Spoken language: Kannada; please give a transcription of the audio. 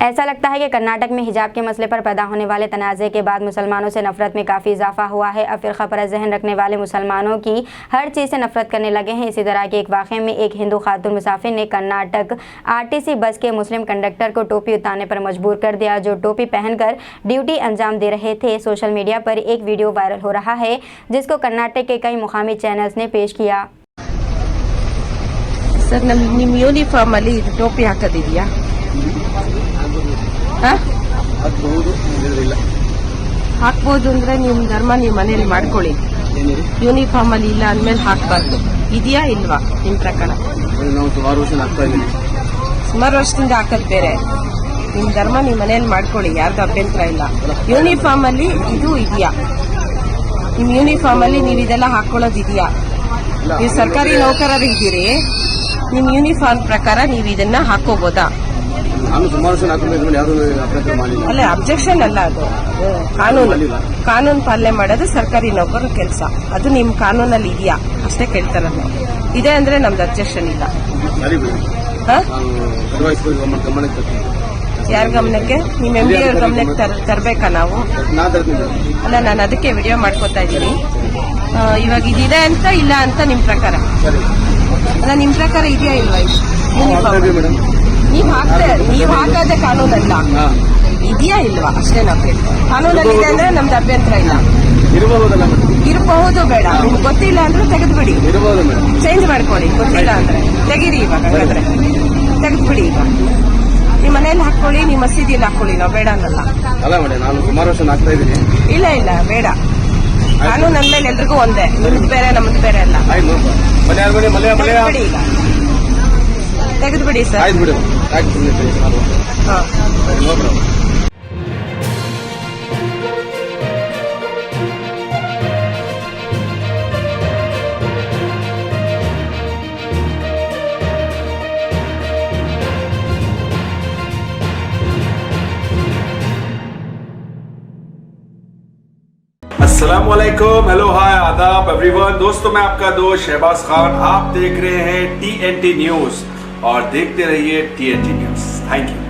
ऐसा लगता है कि कर्नाटक में हिजाब के मसले पर पैदा होने वाले तनाज़े के बाद मुसलमानों से नफरत में काफ़ी इजाफा हुआ है। अब फ़िरक़ा परस्त ज़हन रखने वाले मुसलमानों की हर चीज़ से नफरत करने लगे हैं। इसी तरह के एक वाक़े में एक हिंदू खातून मुसाफिर ने कर्नाटक आरटीसी बस के मुस्लिम कंडक्टर को टोपी उतारने पर मजबूर कर दिया, जो टोपी पहनकर ड्यूटी अंजाम दे रहे थे। सोशल मीडिया पर एक वीडियो वायरल हो रहा है जिसको कर्नाटक के कई मुकामी चैनल्स ने पेश किया। सर, ನಿಮ್ಮ ಯೂನಿಫಾರ್ಮ್ ಅಲ್ಲಿ ಟೋಪಿ ಹಾಕೋದಿದೆಯಾ? ಹಾಕ್ಬೋದು ಅಂದ್ರೆ ನಿಮ್ಮ ಧರ್ಮ ನೀವು ಮನೇಲಿ ಮಾಡ್ಕೊಳ್ಳಿ. ಯೂನಿಫಾರ್ಮ್ ಅಲ್ಲಿ ಇಲ್ಲ ಅಂದ್ಮೇಲೆ ಹಾಕಬಾರ್ದು. ಇದೆಯಾ ಇಲ್ವಾ ನಿಮ್ಮ ಪ್ರಕಾರ? ಸುಮಾರು ವರ್ಷದಿಂದ ಹಾಕೋದು ಬೇರೆ. ನಿಮ್ಮ ಧರ್ಮ ನೀವು ಮನೇಲಿ ಮಾಡ್ಕೊಳ್ಳಿ, ಯಾರ್ದು ಅಭ್ಯಂತರ ಇಲ್ಲ. ಯೂನಿಫಾರ್ಮ್ ಅಲ್ಲಿ ಇದು ಇದೆಯಾ? ನಿಮ್ಮ ಯೂನಿಫಾರ್ಮ್ ಅಲ್ಲಿ ನೀವು ಇದೆಲ್ಲ ಹಾಕೊಳ್ಳೋದಿದೆಯಾ? ನೀವು ಸರ್ಕಾರಿ ನೌಕರರು ಇದ್ದೀರಿ, ನಿಮ್ಮ ಯೂನಿಫಾರ್ಮ್ ಪ್ರಕಾರ ನೀವು ಇದನ್ನ ಹಾಕೋಬೋದಾ? ಅಲ್ಲ, ಅಬ್ಜೆಕ್ಷನ್ ಅಲ್ಲ, ಅದು ಕಾನೂನು ಪಾಲನೆ ಮಾಡೋದು ಸರ್ಕಾರಿ ನೌಕರರ ಕೆಲಸ. ಅದು ನಿಮ್ ಕಾನೂನಲ್ಲಿ ಇದೆಯಾ ಅಷ್ಟೇ ಕೇಳ್ತಾರಲ್ಲ. ಇದೆ ಅಂದ್ರೆ ನಮ್ದು ಅಬ್ಜೆಕ್ಷನ್ ಇಲ್ಲ. ಯಾರ ಗಮನಕ್ಕೆ? ನಿಮ್ MD ಅವ್ರ ಗಮನಕ್ಕೆ ತರಬೇಕಾ ನಾವು? ಅಲ್ಲ, ನಾನು ಅದಕ್ಕೆ ವಿಡಿಯೋ ಮಾಡ್ಕೊತಾ ಇದ್ದೀನಿ. ಇವಾಗ ಇದಿದೆ ಅಂತ ಇಲ್ಲ ಅಂತ ನಿಮ್ ಪ್ರಕಾರ? ಅಲ್ಲ, ನಿಮ್ ಪ್ರಕಾರ ಇದೆಯಾ ಇಲ್ವಾ? ನೀವ್ ಹಾಕೋದೇ ಕಾನೂನಲ್ಲ, ಇದೆಯಾ ಇಲ್ವಾ ಅಷ್ಟೇ ನಾವು ಕೇಳ್ತೀವಿ. ಕಾನೂನಲ್ಲಿ ಇದೆ ಅಂದ್ರೆ ನಮ್ದು ಅಭ್ಯಂತರ ಇಲ್ಲ. ಇರಬಹುದು, ಬೇಡ ನಿಮ್ಗೆ ಗೊತ್ತಿಲ್ಲ ಅಂದ್ರೆ ತೆಗೆದ್ಬಿಡಿ, ಚೇಂಜ್ ಮಾಡ್ಕೊಳ್ಳಿ. ಗೊತ್ತಿಲ್ಲ ಅಂದ್ರೆ ತೆಗೀರಿ. ಇವಾಗ ಹಾಗಾದ್ರೆ ತೆಗೆದ್ಬಿಡಿ. ಈಗ ನಿಮ್ಮ ಮನೇಲಿ ಹಾಕೊಳ್ಳಿ, ನಿಮ್ಮ ಮಸೀದಿಯಲ್ಲಿ ಹಾಕೊಳ್ಳಿ, ನಾವು ಬೇಡ ಅನ್ನಲ್ಲ. ಇಲ್ಲ ಇಲ್ಲ, ಬೇಡ. ಕಾನೂನು ಅಂದ್ಮೇಲೆ ಎಲ್ರಿಗೂ ಒಂದೇ, ನಿಮ್ದು ಬೇರೆ ನಮ್ದು ಬೇರೆ ಅಲ್ಲ. ತೆಗೆದ್ಬಿಡಿ, ಈಗ ತೆಗೆದ್ಬಿಡಿ ಸರ್. ಹಾ. अस्सलामुअलैकुम, हेलो, हाय, आदाब एवरीवन। दोस्तों, मैं आपका दोस्त शहबाज खान, आप देख रहे हैं TNT न्यूज और देखते रहिए TNT न्यूज। Thank you.